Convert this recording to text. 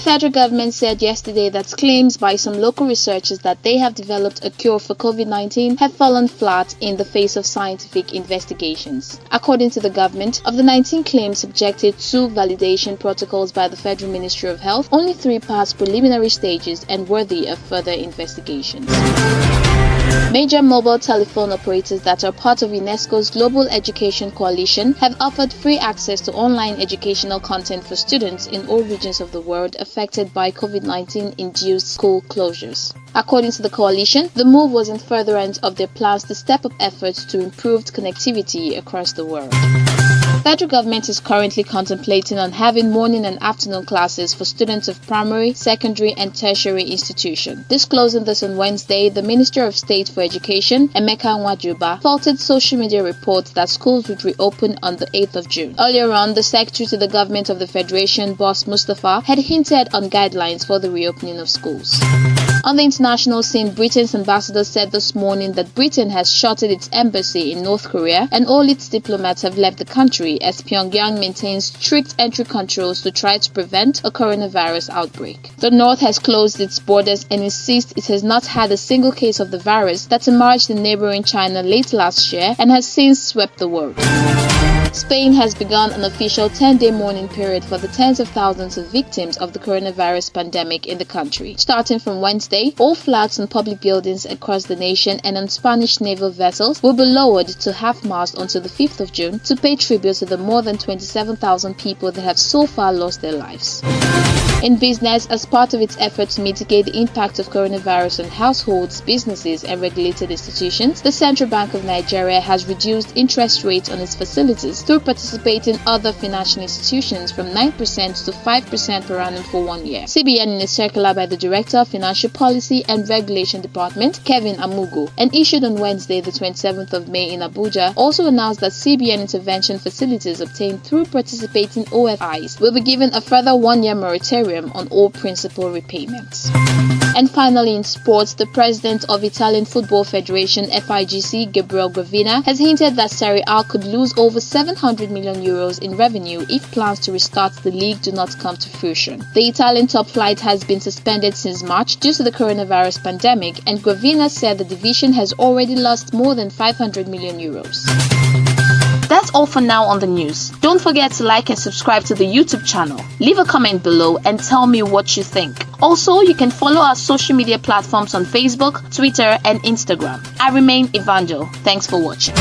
federal government said yesterday that claims by some local researchers that they have developed a cure for COVID-19 have fallen flat in the face of scientific investigations. According to the government, of the 19 claims subjected to validation protocols by the Federal Ministry of Health, only 3 passed preliminary stages and worthy of further investigations. Major mobile telephone operators that are part of UNESCO's Global Education Coalition have offered free access to online educational content for students in all regions of the world affected by COVID-19-induced school closures. According to the coalition, the move was in furtherance of their plans to step up efforts to improved connectivity across the world. Federal government is currently contemplating on having morning and afternoon classes for students of primary, secondary and tertiary institutions. Disclosing this on Wednesday, the Minister of State for Education, Emeka Nwajuba, faulted social media reports that schools would reopen on the 8th of June. Earlier on, the Secretary to the Government of the Federation, Boss Mustafa, had hinted on guidelines for the reopening of schools. On the international scene, Britain's ambassador said this morning that Britain has shuttered its embassy in North Korea and all its diplomats have left the country as Pyongyang maintains strict entry controls to try to prevent a coronavirus outbreak. The North has closed its borders and insists it has not had a single case of the virus that emerged in neighboring China late last year and has since swept the world. Spain has begun an official 10-day mourning period for the tens of thousands of victims of the coronavirus pandemic in the country. Starting from Wednesday, all flags on public buildings across the nation and on Spanish naval vessels will be lowered to half-mast until the 5th of June to pay tribute to the more than 27,000 people that have so far lost their lives. In business, as part of its effort to mitigate the impact of coronavirus on households, businesses, and regulated institutions, the Central Bank of Nigeria has reduced interest rates on its facilities through participating other financial institutions from 9% to 5% per annum for 1 year. CBN, in a circular by the Director of Financial Policy and Regulation Department, Kevin Amugo, and issued on Wednesday, the 27th of May in Abuja, also announced that CBN intervention facilities obtained through participating OFIs will be given a further 1-year moratorium on all principal repayments. And finally, in sports, the president of Italian Football Federation FIGC, Gabriel Gravina, has hinted that Serie A could lose over 700 million euros in revenue if plans to restart the league do not come to fruition. The Italian top flight has been suspended since March due to the coronavirus pandemic, and Gravina said the division has already lost more than 500 million euros. That's all for now on the news. Don't forget to like and subscribe to the YouTube channel. Leave a comment below and tell me what you think. Also, you can follow our social media platforms on Facebook, Twitter, and Instagram. I remain Evangel. Thanks for watching.